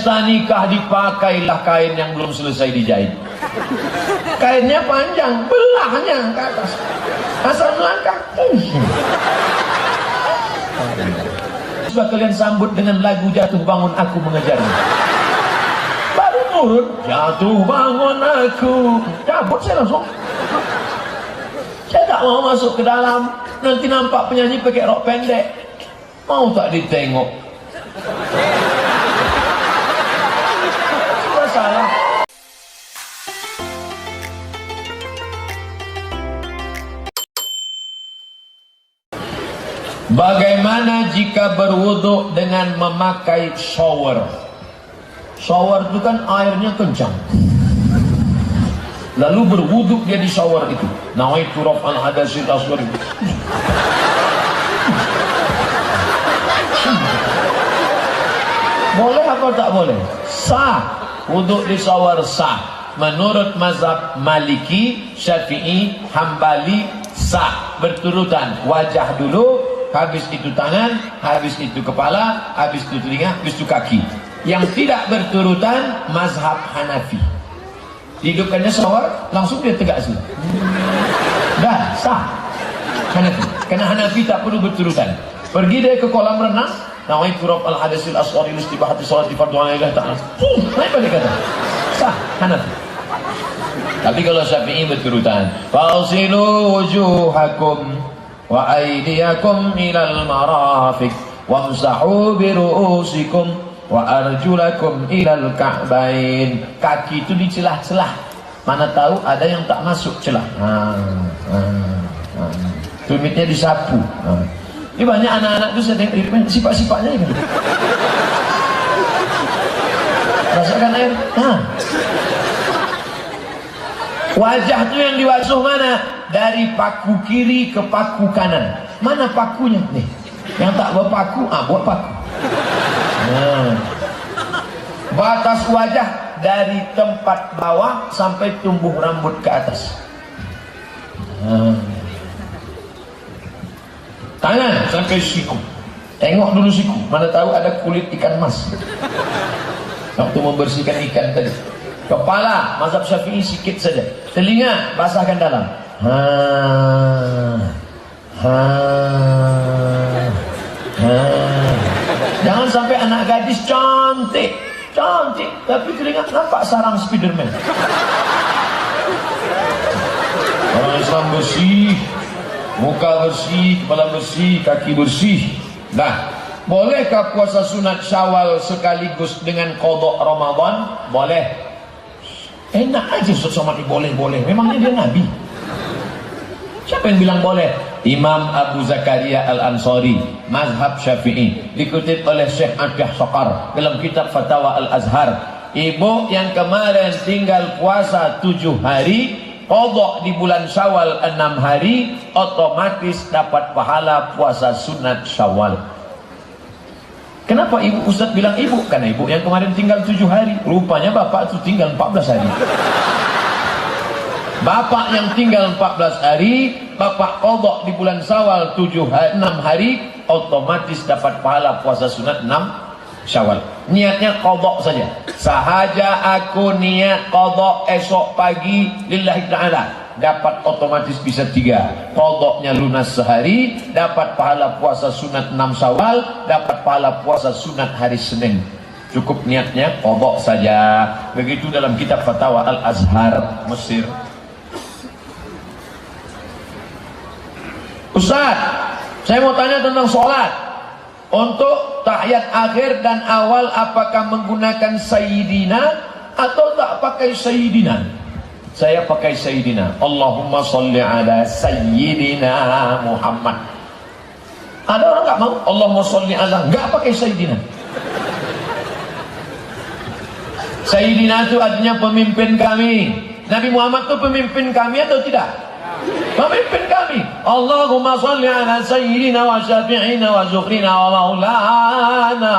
Setelah nikah dipakailah kain yang belum selesai dijahit. Kainnya panjang, belahnya ke atas. Asal melangkah. Coba kalian sambut dengan lagu Jatuh Bangun Aku Mengejarmu. Baru turun, jatuh bangun aku. Cabut saya langsung. Saya tak mau masuk ke dalam. Nanti nampak penyanyi pakai rok pendek. Mau tak ditengok? Masalah. Bagaimana jika berwudu dengan memakai shower? Shower itu kan airnya kencang. Lalu berwudu dia di shower itu. Nawaitu raf'al hadasil asghar. Boleh apa tak boleh? Sah. Wudu di shower sah. Menurut mazhab Maliki, Syafi'i, Hambali sah. Berturutan. Wajah dulu, habis itu tangan, habis itu kepala, habis itu telinga, habis itu kaki. Yang tidak berturutan mazhab Hanafi. Hidupkannya shower, langsung dia tegak sini. Dah sah. Hanafi. Karena Hanafi tak perlu berturutan. Pergi dia ke kolam renang, nawaitu raf'al hadasil asghar istibahati sholati fardhu 'alaihi ta'ala. Naik balik kata. Sah Hanafi. Tapi kalau Syafi'i berturutan, fa'silu wujuhakum wa aydiyakum ilal marafiq wamsahu bi ru'usikum wa arjulakum ilal ka'bain. Kaki itu di celah-celah. Mana tahu ada yang tak masuk celah. Tumitnya disapu. Ini banyak anak-anak itu saya tengok sifat-sifatnya gitu. Rasakan air. Wajah itu yang diwasuh mana? Dari paku kiri ke paku kanan. Mana pakunya nih? Yang tak berpaku, buat paku. Batas wajah dari tempat bawah sampai tumbuh rambut ke atas. Tangan sampai siku. Tengok dulu siku. Mana tahu ada kulit ikan mas. Waktu membersihkan ikan tadi. Kepala mazhab Syafi'i sikit saja. Telinga basahkan dalam. Jangan sampai anak gadis cantik, tapi telinga nampak sarang Spiderman. Orang Islam bersih, muka bersih, kepala bersih, kaki bersih. Nah, bolehkah puasa sunat Syawal sekaligus dengan qadha Ramadan? Boleh. Enak aja Ustaz Somad, boleh-boleh. Memangnya dia Nabi? Siapa yang bilang boleh? Imam Abu Zakaria Al-Ansari, mazhab Syafi'i, dikutip oleh Syekh Abdullah Saqar dalam kitab Fatawa Al-Azhar. Ibu yang kemarin tinggal puasa 7 hari, qadha di bulan Syawal 6 hari, otomatis dapat pahala puasa sunat Syawal. Kenapa ibu Ustaz bilang ibu? Karena ibu yang kemarin tinggal 7 hari. Rupanya bapak itu tinggal 14 hari. Bapak yang tinggal 14 hari, bapak qadha di bulan Syawal 6 hari, otomatis dapat pahala puasa sunat 6 Syawal. Niatnya qadha saja. Sahaja aku niat qadha esok pagi lillahi ta'ala, dapat otomatis bisa 3. Qadha-nya lunas sehari, dapat pahala puasa sunat 6 Syawal, dapat pahala puasa sunat hari Senin. Cukup niatnya qadha saja. Begitu dalam kitab Fatawa Al-Azhar Mesir. Ustaz, saya mau tanya tentang sholat. Untuk tahiyat akhir dan awal, apakah menggunakan Sayyidina atau tak pakai Sayyidina? Saya pakai Sayyidina. Allahumma sholli ala Sayyidina Muhammad. Ada orang nggak mau Allahumma sholli ala, nggak pakai Sayyidina. Sayyidina itu artinya pemimpin kami. Nabi Muhammad itu pemimpin kami atau tidak? Pemimpin kami. Allahumma sholli ala Sayyidina wa syafi'ina wa zukrina wa maulana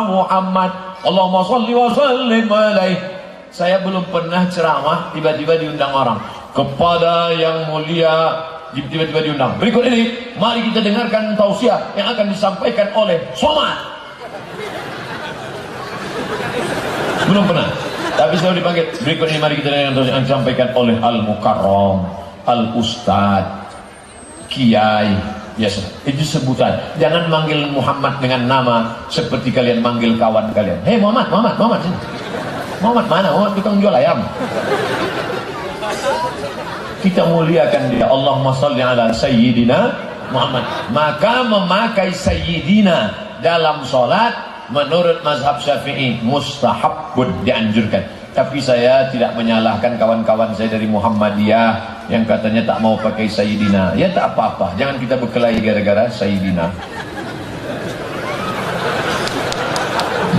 Muhammad. Allahumma sholli wa sallim alaih. Saya belum pernah ceramah tiba-tiba diundang orang. Kepada yang mulia tiba-tiba diundang. Berikut ini mari kita dengarkan tausiah yang akan disampaikan oleh Somad. Belum pernah. Tapi selalu dipanggil. Berikut ini mari kita dengar yang disampaikan oleh Al-Mukarram, Al-Ustad, Kiai. Ya, itu sebutan. Jangan manggil Muhammad dengan nama seperti kalian manggil kawan kalian. Hei Muhammad, sini. Muhammad mana? Muhammad tukang jual ayam. Kita muliakan dia. Allahumma salli ala Sayyidina Muhammad. Maka memakai Sayyidina dalam sholat menurut mazhab Syafi'i mustahabbun, dianjurkan. Tapi saya tidak menyalahkan kawan-kawan saya dari Muhammadiyah yang katanya tak mau pakai Sayyidina. Ya tak apa-apa, jangan kita berkelahi gara-gara Sayyidina.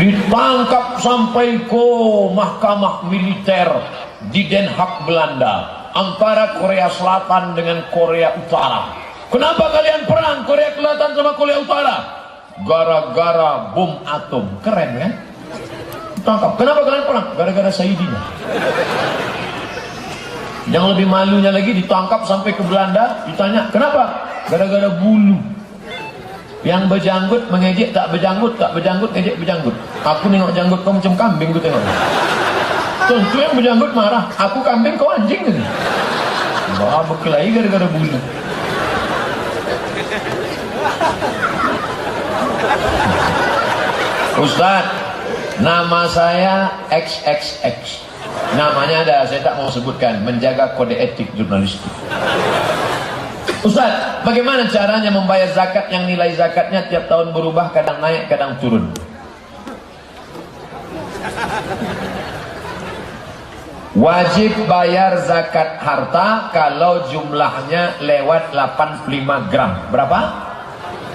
Ditangkap sampai ke mahkamah militer di Den Haag, Belanda, antara Korea Selatan dengan Korea Utara. Kenapa kalian perang Korea Selatan sama Korea Utara? Gara-gara bom atom. Keren kan? Tangkap. Kenapa kalian perang? Gara-gara Sayyidina. Yang lebih malunya lagi, ditangkap sampai ke Belanda, ditanya kenapa? Gara-gara bulu. Yang berjanggut mengejek tak berjanggut, tak berjanggut ngejek berjanggut. Aku nengok janggut kau macam kambing, ku tengok. Tentu yang berjanggut marah, aku kambing kau anjing gitu. Wah, berkelahi gara-gara bulu. Ustaz, nama saya XXX. Namanya ada, saya tak mau sebutkan, menjaga kode etik jurnalistik. Ustaz, bagaimana caranya membayar zakat yang nilai zakatnya tiap tahun berubah, kadang naik, kadang turun? Wajib bayar zakat harta kalau jumlahnya lewat 85 gram. Berapa?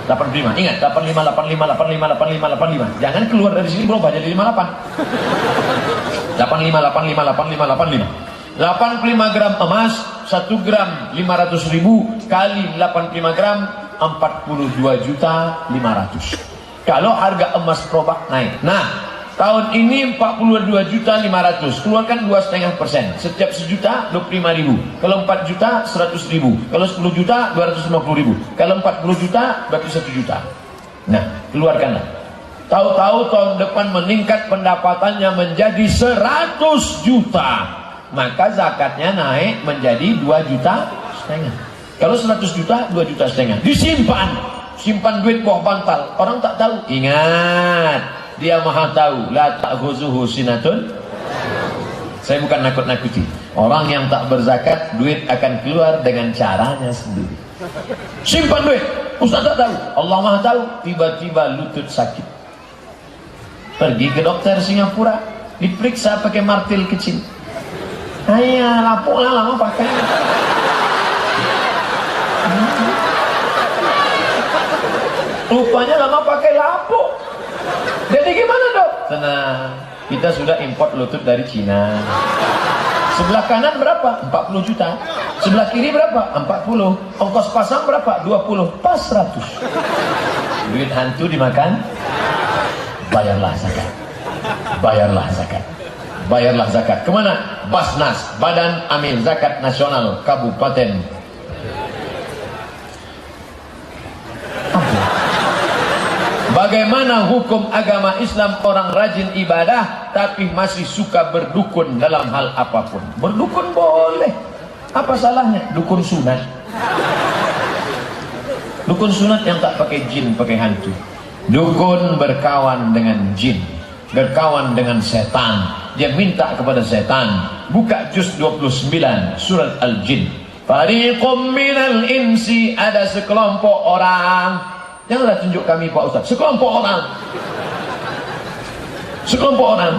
85. Ingat, 85, 85, 85, 85, 85. Jangan keluar dari sini berubah jadi 58. 85, 85, 85, 85. 85 gram emas, 1 gram 500.000 kali 85 gram 42.500.000. Kalau harga emas perubahan naik. Nah, tahun ini 42.500.000, keluarkan 2,5%. Setiap 1 juta 25.000. Kalau 4 juta 100.000. Kalau 10 juta 250.000. Kalau 40 juta berarti 1 juta. Nah, keluarkanlah. Tahu-tahu tahun depan meningkat pendapatannya menjadi 100 juta. Maka zakatnya naik menjadi 2,5 juta. Kalau 100 juta 2,5 juta. Disimpan. Simpan duit bawah bantal. Orang tak tahu. Ingat, dia maha tahu. La ta'khuzuhu sinatun. Saya bukan nakut-nakuti. Orang yang tak berzakat, duit akan keluar dengan caranya sendiri. Simpan duit. Ustaz tak tahu. Allah maha tahu. Tiba-tiba lutut sakit. Pergi ke dokter Singapura. Diperiksa pakai martil kecil. Ayah, lapuk lah lama pakai. Rupanya lama pakai lapuk. Jadi gimana dok? Tenang, kita sudah import lutut dari Cina. Sebelah kanan berapa? 40 juta. Sebelah kiri berapa? 40. Ongkos pasang berapa? 20. Pas 100. Duit hantu dimakan. Bayarlah zakat. Bayarlah zakat. Bayarlah zakat. Kemana? Basnas, Badan Amil Zakat Nasional Kabupaten. Bagaimana hukum agama Islam orang rajin ibadah tapi masih suka berdukun dalam hal apapun? Berdukun boleh. Apa salahnya? Dukun sunat. Dukun sunat yang tak pakai jin, pakai hantu. Dukun berkawan dengan jin, berkawan dengan setan. Dia minta kepada setan. Buka juz 29 surat Al-Jin. Fariqum minal insi, ada sekelompok orang. Janganlah tunjuk kami Pak Ustaz. Sekelompok orang. Sekelompok orang.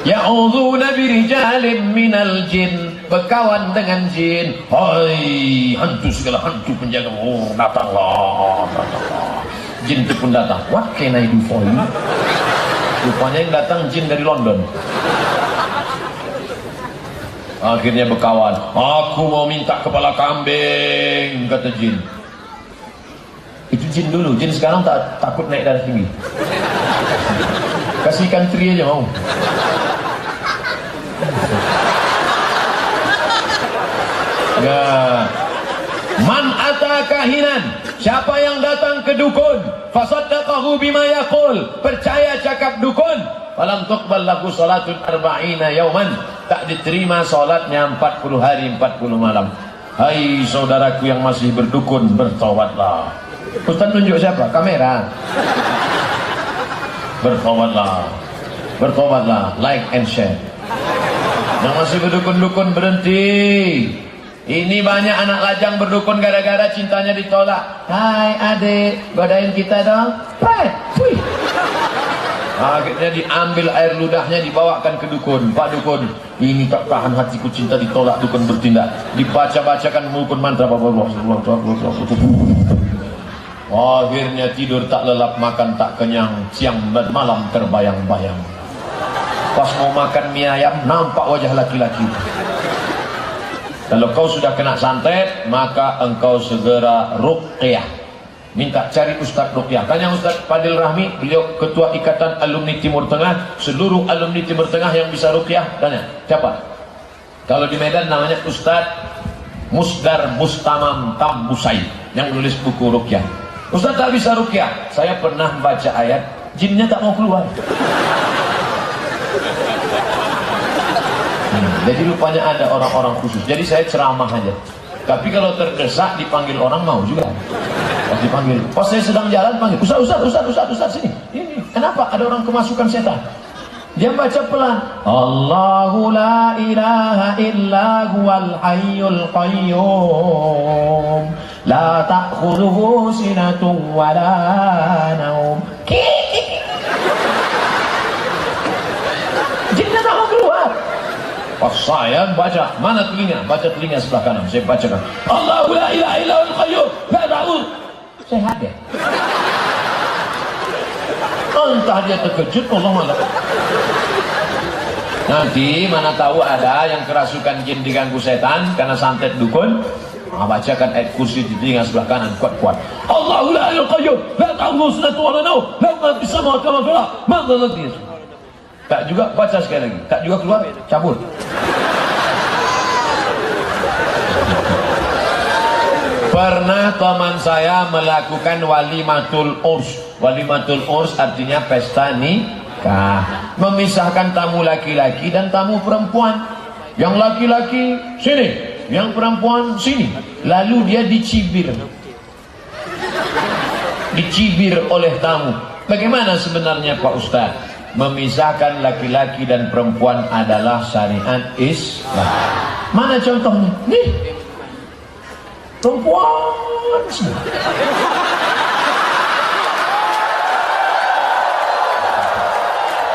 Ya'udzuuna birijalin minal jin, berkawan dengan jin. Hai, hantu segala hantu penjaga. Oh, datanglah, datanglah. Jin itu pun datang. What can I do for you? Rupanya yang datang jin dari London. Akhirnya berkawan. Aku mau minta kepala kambing, kata jin. Itu jin dulu. Jin sekarang tak takut naik darah tinggi. Kasih ikan teri aja mau. Ya. Man ata kahinan, siapa yang datang ke dukun, fasaddaqahu bima yaqul, percaya cakap dukun, falam tuqbal lahu salatun arba'ina yauman, tak diterima salatnya 40 hari 40 malam. Hai saudaraku yang masih berdukun, bertobatlah. Ustaz tunjuk siapa? Kamera. Bertobatlah, bertobatlah, like and share. Yang masih berdukun-dukun berhenti. Ini banyak anak lajang berdukun gara-gara cintanya ditolak. Hai adik, godain kita dong. Pret, wih. Akhirnya diambil air ludahnya, dibawakan ke dukun. Pak dukun, ini tak tahan hatiku, cinta ditolak. Dukun bertindak, dibaca-bacakan mukun mantra. Akhirnya tidur tak lelap, makan tak kenyang, siang dan malam terbayang-bayang. Pas mau makan mie ayam, nampak wajah laki-laki. Kalau kau sudah kena santet, maka engkau segera ruqyah. Minta cari Ustaz ruqyah. Tanya Ustaz Fadil Rahmi, beliau ketua Ikatan Alumni Timur Tengah. Seluruh alumni Timur Tengah yang bisa ruqyah, tanya siapa? Kalau di Medan namanya Ustaz Musdar Mustamam Tambusai, yang nulis buku ruqyah. Ustaz tak bisa ruqyah. Saya pernah baca ayat, jinnya tak mau keluar. Jadi rupanya ada orang-orang khusus. Jadi saya ceramah aja. Tapi kalau terdesak dipanggil orang mau juga. Pas dipanggil, pas saya sedang jalan panggil, Ustaz sini. Ini kenapa? Ada orang kemasukan setan. Dia baca pelan. Allahu la ilaha illa huwal hayyul qayyum. La ta'khudhuhu sinatun wa la naum. Jinnya tak mau keluar. Pas saya baca, mana telinga? Baca telinga sebelah kanan. Saya bacakan. Allahu la ilaha illa huwal qayyum. La ta'khudhuhu. Saya hadir. Entah dia terkejut, Allah malah. Nanti mana tahu ada yang kerasukan jin diganggu setan karena santet dukun. Nah, bacakan ayat kursi di telinga sebelah kanan kuat-kuat. Allahu la ilaha qayyum, la ta'khudhuhu sinatun wa la nawm, lahu ma fis samawati wa ma fil ardh, man dhal ladzi. Tak juga baca sekali lagi. Tak juga keluar, cabut. Pernah teman saya melakukan walimatul urs. Walimatul urs artinya pesta nikah, memisahkan tamu laki-laki dan tamu perempuan. Yang laki-laki sini, yang perempuan sini. Lalu dia dicibir oleh tamu. Bagaimana sebenarnya Pak Ustaz? Memisahkan laki-laki dan perempuan adalah syariat Islam. Mana contohnya? Nih, perempuan semua.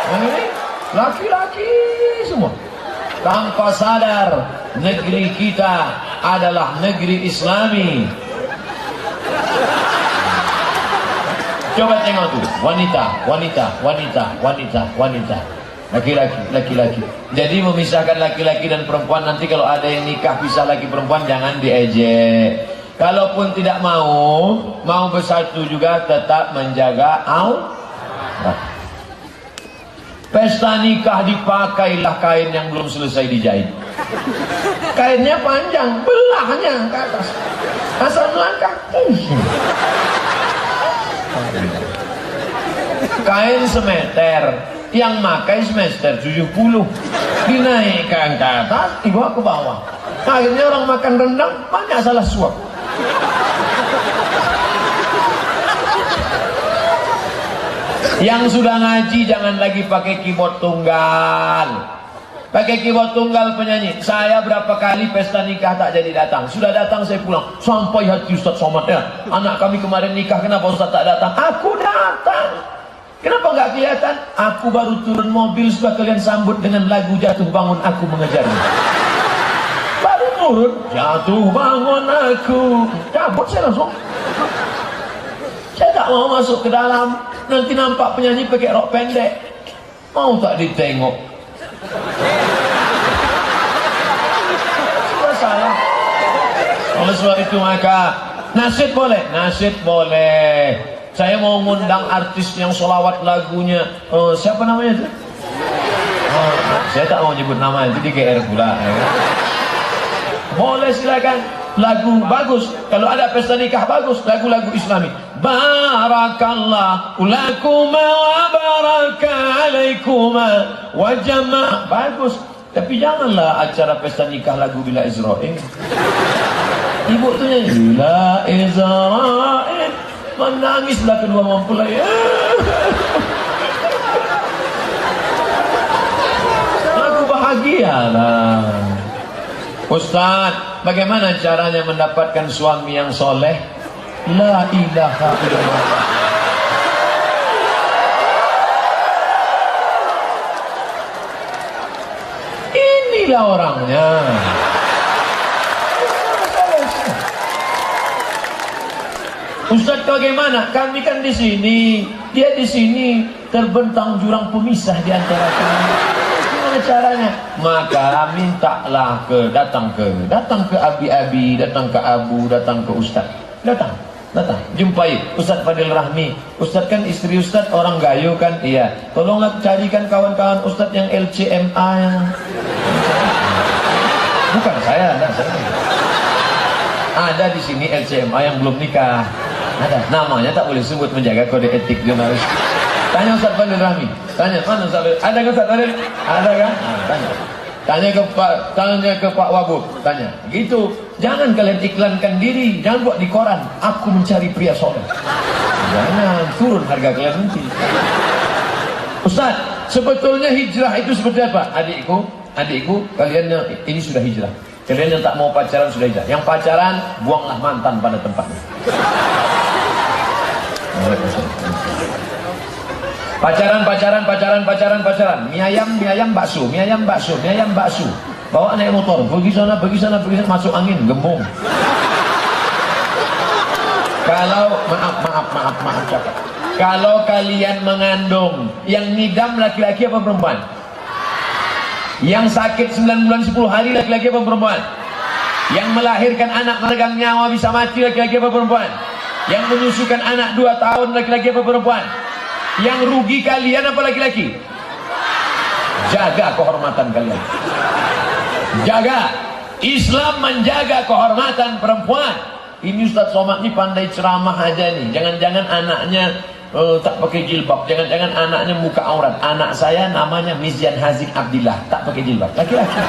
Yang ini laki-laki semua. Tanpa sadar negeri kita adalah negeri Islami. Coba tengok tuh, wanita, laki-laki. Jadi memisahkan laki-laki dan perempuan, nanti kalau ada yang nikah pisah laki perempuan jangan diejek. Kalaupun tidak mau bersatu juga tetap menjaga aurat. Pesta nikah dipakailah kain yang belum selesai dijahit. Kainnya panjang, belahnya ke atas. Asal melangkah. Kain semeter, yang makai semester 70, dinaikkan ke atas, dibawa ke bawah. Akhirnya orang makan rendang banyak salah suap. Yang sudah ngaji jangan lagi pakai keyboard tunggal. Pakai keyboard tunggal penyanyi. Saya berapa kali pesta nikah tak jadi datang. Sudah datang saya pulang. Sampai hati Ustaz Somad ya. Anak kami kemarin nikah, kenapa Ustaz tak datang? Aku datang. Kenapa nggak kelihatan? Aku baru turun mobil sudah kalian sambut dengan lagu Jatuh Bangun Aku Mengejarmu. Baru turun, jatuh bangun aku. Cabut saya langsung. Saya tak mau masuk ke dalam. Nanti nampak penyanyi pakai rok pendek. Mau tak ditengok? Masalah. Oleh sebab itu maka nasyid boleh, nasyid boleh. Saya mau ngundang artis yang solawat lagunya. Siapa namanya itu? Saya tak mau nyebut nama, itu di GR pula. Ya. Boleh silakan. lagu bagus. Kalau ada pesta nikah bagus, lagu-lagu Islami. Barakallahu lakuma wa baraka alaikuma wa jama', bagus. Tapi janganlah acara pesta nikah lagu bila Israel. Ibu tu nyanyi bila Israel, menangislah kedua mempelai. Lagu bahagia lah. Ustaz, bagaimana caranya mendapatkan suami yang soleh? La ilaha illallah. Inilah orangnya. Ustaz, bagaimana? Kami kan di sini, dia di sini, terbentang jurang pemisah di antara kami. Gimana caranya? Maka mintalah datang ke Abi-Abi, datang ke Abu, datang ke Ustaz. Datang, jumpai Ustaz Fadil Rahmi. Ustaz kan istri Ustaz orang Gayo kan? Iya. Tolonglah carikan kawan-kawan Ustaz yang LCMA yang... Bukan saya, enggak saya. Ada di sini LCMA yang belum nikah. Ada, namanya tak boleh sebut, menjaga kode etik jurnalis. Tanya Ustaz Fadil Rahmi, tanya mana Ustaz Fadil? Ada kan Ustaz Fadil? Ada kan? Tanya. Tanya ke Pak Wabub, tanya. Gitu. Jangan kalian iklankan diri, jangan buat di koran. Aku mencari pria soleh. Jangan turun harga kalian nanti. Ustaz, sebetulnya hijrah itu seperti apa? Adikku, kalian yang ini sudah hijrah. Kalian yang tak mau pacaran sudah hijrah. Yang pacaran, buanglah mantan pada tempatnya. Pacaran. Mie ayam bakso. Bawa naik motor, pergi sana, masuk angin, gembung. Kalau maaf cakap. Kalau kalian mengandung, yang ngidam laki-laki apa perempuan? Yang sakit 9 bulan 10 hari laki-laki apa perempuan? Yang melahirkan anak meregang nyawa bisa mati laki-laki apa perempuan? Yang menyusukan anak 2 tahun laki-laki apa perempuan? Yang rugi kalian apa laki-laki? Jaga kehormatan kalian. Jaga. Islam menjaga kehormatan perempuan. Ini Ustaz Somad ini pandai ceramah aja nih. Jangan-jangan anaknya tak pakai jilbab. Jangan-jangan anaknya muka aurat. Anak saya namanya Mizyan Hazik Abdillah, tak pakai jilbab. Laki-laki.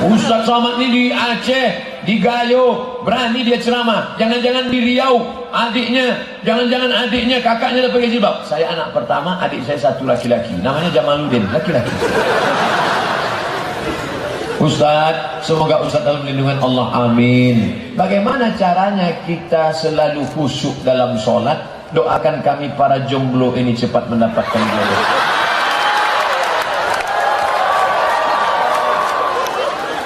Ustaz Somad ini di Aceh, di Gayo, berani dia ceramah. Jangan-jangan di Riau, jangan-jangan adiknya, kakaknya dah pakai jilbab. Saya anak pertama, adik saya satu laki-laki. Namanya Jamaluddin, laki-laki. Ustaz, semoga Ustaz dalam lindungan Allah, amin. Bagaimana caranya kita selalu khusyuk dalam sholat? Doakan kami para jomblo ini cepat mendapatkan jodoh.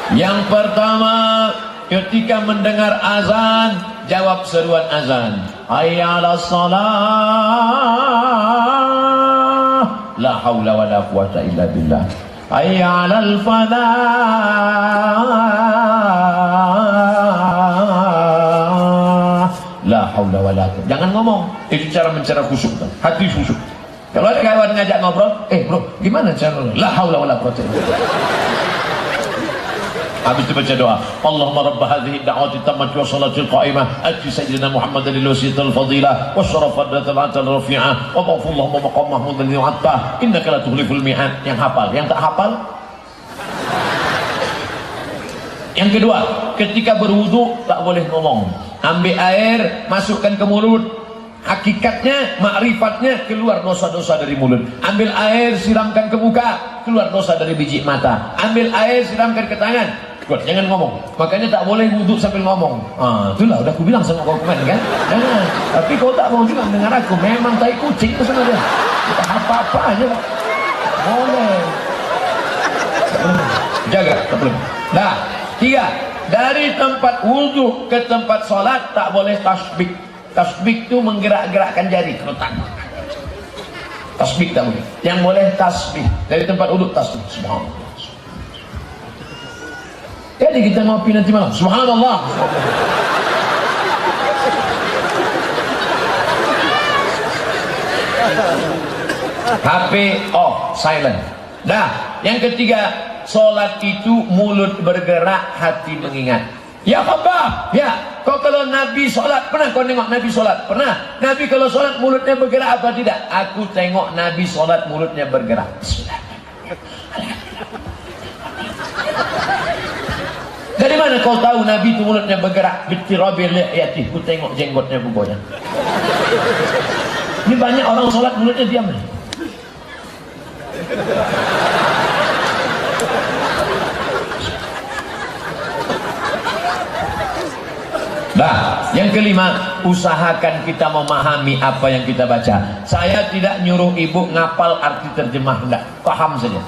Yang pertama, ketika mendengar azan, jawab seruan azan. Hayya 'alas shalah, la haula wala quwata illa billah. Hayya 'alal falah, la haula wala quwata. Jangan ngomong, itu cara mencari khusyuk, hati khusyuk. Kalau ada kawan ngajak ngobrol, bro, gimana cara? La haula wala quwata illa billah. Habis itu baca doa. Allahumma rabb hadhihi ad-da'wati tammati wa salatil qa'imah ati sayyidina Muhammadan lil wasilatil fadilah wa syarafatil atal rafi'ah wa Allahumma maqam mahmud alladhi wa'adta innaka la tukhliful mi'ad. Yang hafal, yang tak hafal. Yang kedua, ketika berwudu tak boleh ngomong. Ambil air, masukkan ke mulut. Hakikatnya, makrifatnya, keluar dosa-dosa dari mulut. Ambil air, siramkan ke muka, keluar dosa dari biji mata. Ambil air, siramkan ke tangan, keluar. Jangan ngomong. Makanya tak boleh wudhu sambil ngomong. Itulah udah aku bilang sama kau kemarin kan. Jangan. Tapi kau tak mau juga dengar aku. Memang tai kucing itu sebenarnya. Kita apa-apa aja. Boleh. Jaga, tak boleh. Nah, 3. Dari tempat wudhu ke tempat sholat tak boleh tasbih. Tasbih itu menggerak-gerakkan jari. Tasbih tak boleh. Yang boleh tasbih. Dari tempat wudhu tasbih. Subhanallah. Jadi kita ngopi nanti malam. Subhanallah. HP off, silent. Dah. Yang ketiga, Sholat itu mulut bergerak, hati mengingat. Ya apa? Ya, kau kalau Nabi sholat, pernah kau nengok Nabi sholat? Pernah. Nabi kalau sholat mulutnya bergerak apa tidak? Aku tengok Nabi sholat mulutnya bergerak. Dari mana kau tahu Nabi itu mulutnya bergerak? Bitirabil li'yati, ku tengok jenggotnya bergoyang. Ini banyak orang sholat mulutnya diam. Nah, yang kelima, usahakan kita memahami apa yang kita baca. Saya tidak nyuruh ibu ngapal arti terjemah, enggak, paham saja.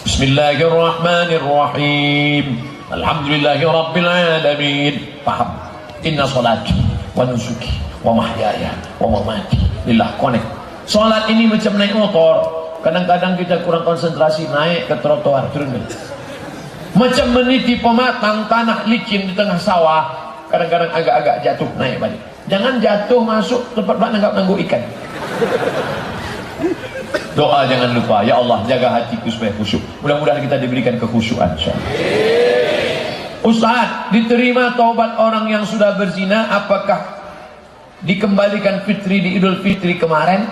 Bismillahirrahmanirrahim. Alhamdulillahirrabbilalamin. Paham. Inna salati wa nusuki wa mahyaya wa mamati lillah. Connect. Salat ini macam naik motor. Kadang-kadang kita kurang konsentrasi, naik ke trotoar, turun. Macam meniti pematang tanah licin di tengah sawah. Kadang-kadang agak-agak jatuh, naik balik. Jangan jatuh masuk tempat nanggap ikan. Doa jangan lupa. Ya Allah, jaga hatiku supaya khusyuk. Mudah-mudahan kita diberikan kekhusyuan. Ustaz, diterima taubat orang yang sudah berzina, apakah dikembalikan fitri di Idul Fitri kemarin?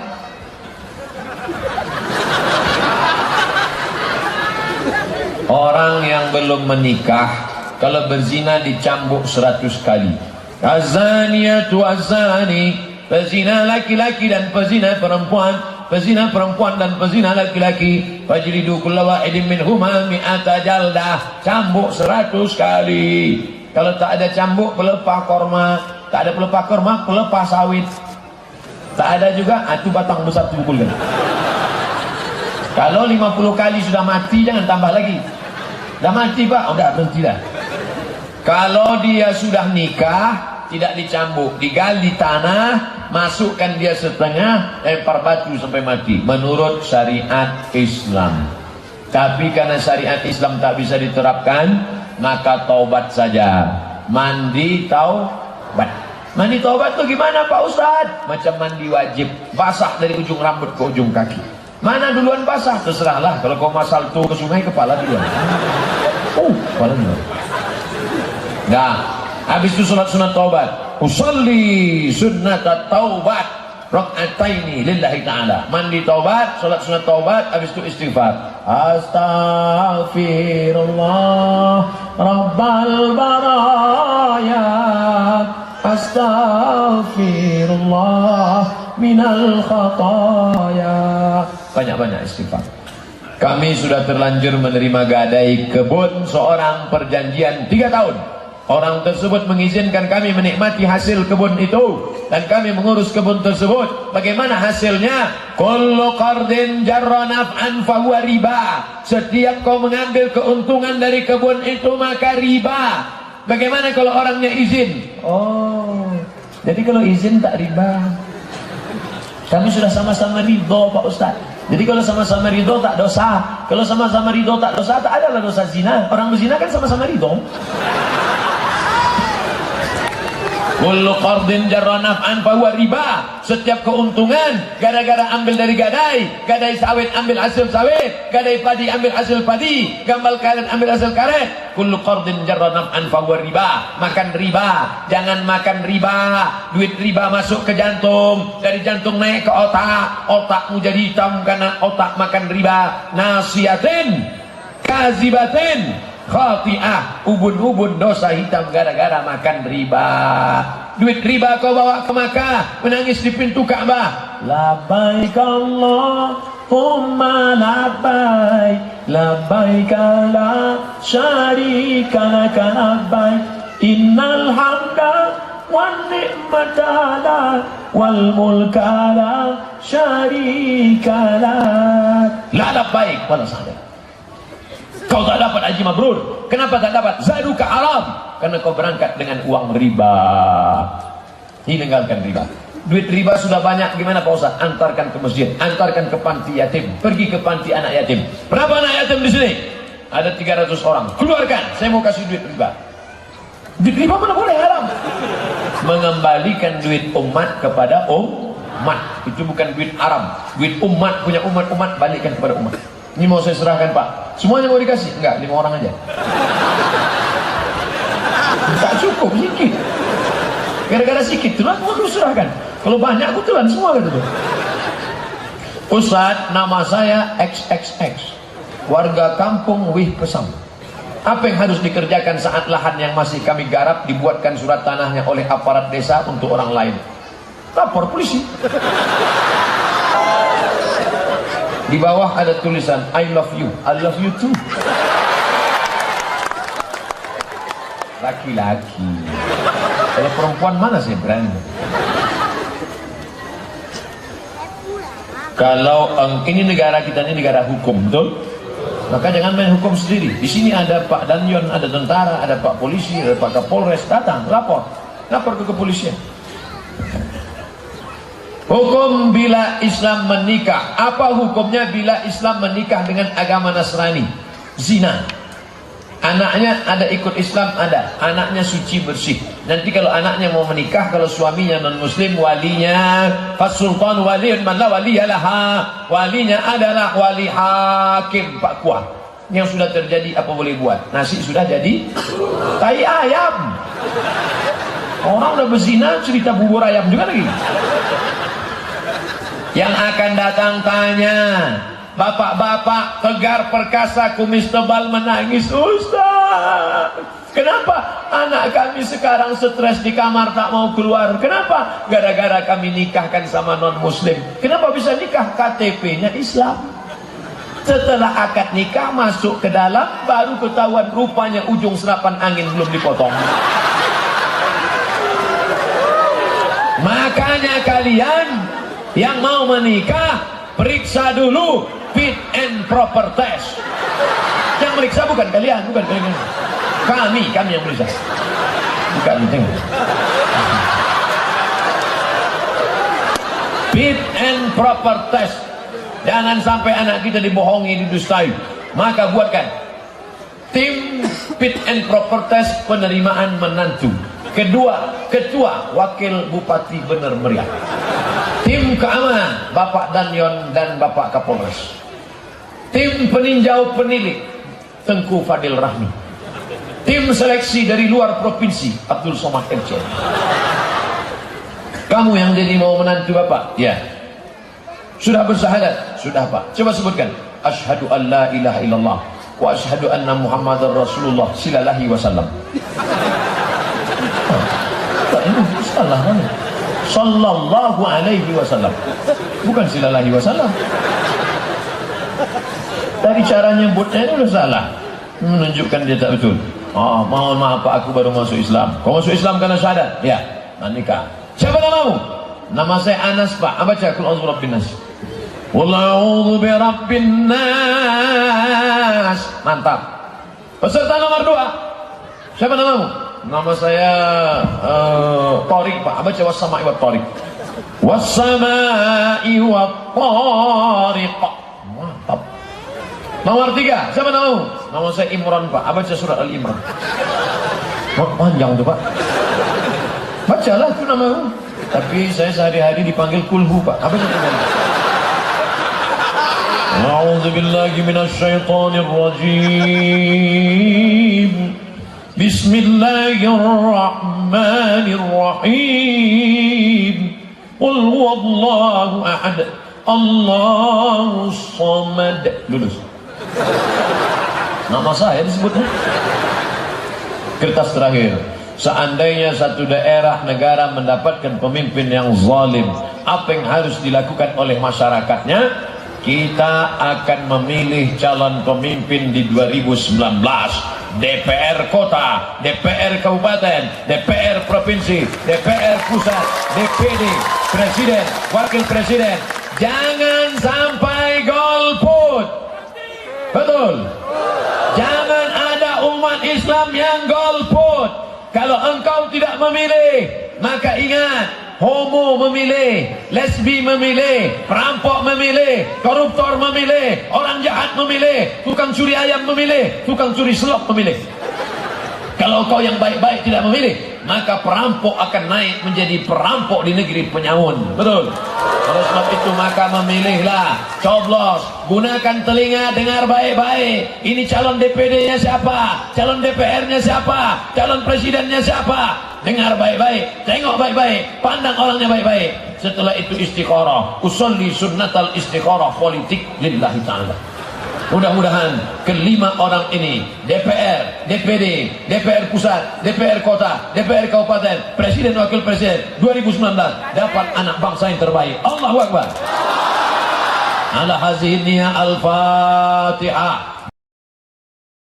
Orang yang belum menikah kalau berzina dicambuk 100 kali. Azaniyatu azani, pezina laki-laki dan pezina perempuan, pezina perempuan dan pezina laki-laki, fajlidu kulla wahidin minhuma mi'ata jaldah, cambuk 100 kali. Kalau tak ada cambuk, pelepah korma. Tak ada pelepah korma, pelepah sawit. Tak ada juga, itu batang besar dipukulkan. Kalau 50 kali sudah mati, jangan tambah lagi. Dah mati pak, udah berhenti dah. Kalau dia sudah nikah, tidak dicambuk, digali tanah, masukkan dia setengah, lempar batu sampai mati, menurut syariat Islam. Tapi karena syariat Islam tak bisa diterapkan, maka taubat saja. Mandi taubat. Mandi taubat itu gimana Pak Ustadz? Macam mandi wajib, basah dari ujung rambut ke ujung kaki. Mana duluan basah? Terserahlah. Kalau kau masal tuh ke sungai, kepala duluan. Kepala duluan. Nah, habis itu sunat taubat. Usolli sunnat taubat rakaataini lillahi ta'ala. Mandi taubat, salat sunat taubat, habis itu istighfar. Astaghfirullah rabbal baraya. Astaghfirullah minal khataya. Banyak-banyak istighfar. Kami sudah terlanjur menerima gadai kebun seorang perjanjian 3 tahun. Orang tersebut mengizinkan kami menikmati hasil kebun itu, dan kami mengurus kebun tersebut. Bagaimana hasilnya? Kullu qardin jarra naf'an fahuwa riba. Setiap kau mengambil keuntungan dari kebun itu maka riba. Bagaimana kalau orangnya izin? Oh, jadi kalau izin tak riba. Kami sudah sama-sama ridho Pak Ustaz. Jadi kalau sama-sama ridho tak dosa. Kalau sama-sama ridho tak dosa, tak adalah dosa zina. Orang berzina kan sama-sama ridho. Kullu qardin jarra naf'an fahuwa riba. Setiap keuntungan gara-gara ambil dari gadai sawit ambil hasil sawit, gadai padi ambil hasil padi, gambal karet ambil hasil karet. Kullu qardin jarra naf'an fahuwa riba. Makan riba, jangan makan riba. Duit riba masuk ke jantung, dari jantung naik ke otak, otakmu jadi hitam karena otak makan riba. Nasiyatin kazibatin khati'ah, ubun-ubun dosa hitam gara-gara makan riba. Duit riba kau bawa ke Makkah, menangis di pintu Ka'bah. Labbaik Allahumma labbaik, labbaik la syarika laka labbaik, innal hamda wan ni'mata lak wal mulka la syarika lak. La labbaik wala sa'daik. Kau tak dapat haji mabrur. Kenapa tak dapat? Zaduka haram. Karena kau berangkat dengan uang riba. Tinggalkan riba. Duit riba sudah banyak, gimana Pak Ustaz? Antarkan ke masjid, antarkan ke panti yatim, pergi ke panti anak yatim. Berapa anak yatim di sini? Ada 300 orang. Keluarkan, saya mau kasih duit riba. Duit riba mana boleh, haram. Mengembalikan duit umat kepada umat. Itu bukan duit haram. Duit umat, punya umat, balikkan kepada umat. Ini mau saya serahkan Pak. Semuanya mau dikasih? Enggak, 5 orang aja. Tak cukup, sedikit. Gara-gara sedikit, telan aku serahkan. Kalau banyak aku telan semua gitu. Ustaz, nama saya XXX, warga kampung Wih Pesam. Apa yang harus dikerjakan saat lahan yang masih kami garap dibuatkan surat tanahnya oleh aparat desa untuk orang lain? Lapor polisi. Di bawah ada tulisan I love you too. Laki-laki. Kalau perempuan mana saya berani? Kalau ini negara kita, ini negara hukum, betul? Maka jangan main hukum sendiri. Di sini ada Pak Danyon, ada tentara, ada Pak polisi, ada Pak Kapolres, datang, lapor ke kepolisian. Hukum bila Islam menikah. Apa hukumnya bila Islam menikah dengan agama Nasrani? Zina. Anaknya ada ikut Islam, ada. Anaknya suci bersih. Nanti kalau anaknya mau menikah, kalau suaminya non muslim, walinya fasultan waliyun man la waliyalaha. Walinya adalah wali hakim, Pak Kuah. Yang sudah terjadi apa boleh buat? Nasi sudah jadi tai ayam. Orang udah berzina, cerita bubur ayam juga lagi. Yang akan datang tanya, bapak-bapak tegar perkasa kumis tebal menangis, Ustaz, kenapa anak kami sekarang stres di kamar tak mau keluar? Kenapa? Gara-gara kami nikahkan sama non muslim. Kenapa bisa nikah? KTP-nya Islam. Setelah akad nikah masuk ke dalam, baru ketahuan rupanya ujung serapan angin belum dipotong. Makanya kalian yang mau menikah, periksa dulu fit and proper test. Yang meriksa bukan kalian, kami yang meriksa. Bukan tengok. Fit and proper test. Jangan sampai anak kita dibohongi, didustai. Maka buatkan tim fit and proper test penerimaan menantu. Kedua, ketua wakil bupati Bener Meriah. Tim keamanan Bapak Danyon dan Bapak Kapolres. Tim peninjau penilik Tengku Fadil Rahmi. Tim seleksi dari luar provinsi Abdul Somad MC. Kamu yang jadi mau menantu Bapak? Ya. Sudah bersyahadat? Sudah Pak. Coba sebutkan. Asyhadu an la ilaha illallah wa asyhadu anna Muhammadar Rasulullah sallallahu wasallam. Salah mana? Sallallahu alaihi wasallam. Bukan sallallahu wasallam. Dari cara nyebutnya itu udah salah. Menunjukkan dia tak betul. Oh, mohon maaf Pak, aku baru masuk Islam. Kau masuk Islam karena syahadat? Ya, nikah. Siapa namamu? Nama saya Anas Pak. Baca Qul a'udzu birabbin nas. Qul a'udzu birabbin nas. Mantap. Peserta nomor 2. Siapa namamu? Nama saya Torik Pak. Baca wassama'i wat Torik. Wassama'i wat Torik. Mantap. Nomor 3. Siapa namamu? Nama saya Imran Pak. Baca surat Al-Imran. Panjang tuh Pak. Bacalah itu namamu. Tapi saya sehari-hari dipanggil Kulhu Pak. Apa itu? A'udzu billahi minasyaitonir rajim. Bismillahirrahmanirrahim. Qul huwallahu ahad. Allahus samad. Lulus. Nama saya disebutnya. Kertas terakhir. Seandainya satu daerah negara mendapatkan pemimpin yang zalim, apa yang harus dilakukan oleh masyarakatnya? Kita akan memilih calon pemimpin di 2019. DPR kota, DPR kabupaten, DPR provinsi, DPR pusat, DPD, presiden, wakil presiden. Jangan sampai golput. Betul. Jangan ada umat Islam yang golput. Kalau engkau tidak memilih, maka ingat, homo memilih, lesbi memilih, perampok memilih, koruptor memilih, orang jahat memilih, tukang curi ayam memilih, tukang curi selop memilih. Kalau kau yang baik-baik tidak memilih, maka perampok akan naik menjadi perampok di negeri penyamun. Betul? Oleh sebab itu maka memilihlah, coblos, gunakan telinga, dengar baik-baik. Ini calon DPD-nya siapa? Calon DPR-nya siapa? Calon presidennya siapa? Dengar baik-baik, tengok baik-baik, pandang orangnya baik-baik. Setelah itu istikharah. Usolli sunnatal istikharah politik lillahi ta'ala. Mudah-mudahan kelima orang ini, DPR, DPD, DPR pusat, DPR kota, DPR kabupaten, presiden wakil presiden 2019 dapat anak bangsa yang terbaik. Allahu Akbar. Ala hazihi niyah al-Fatihah.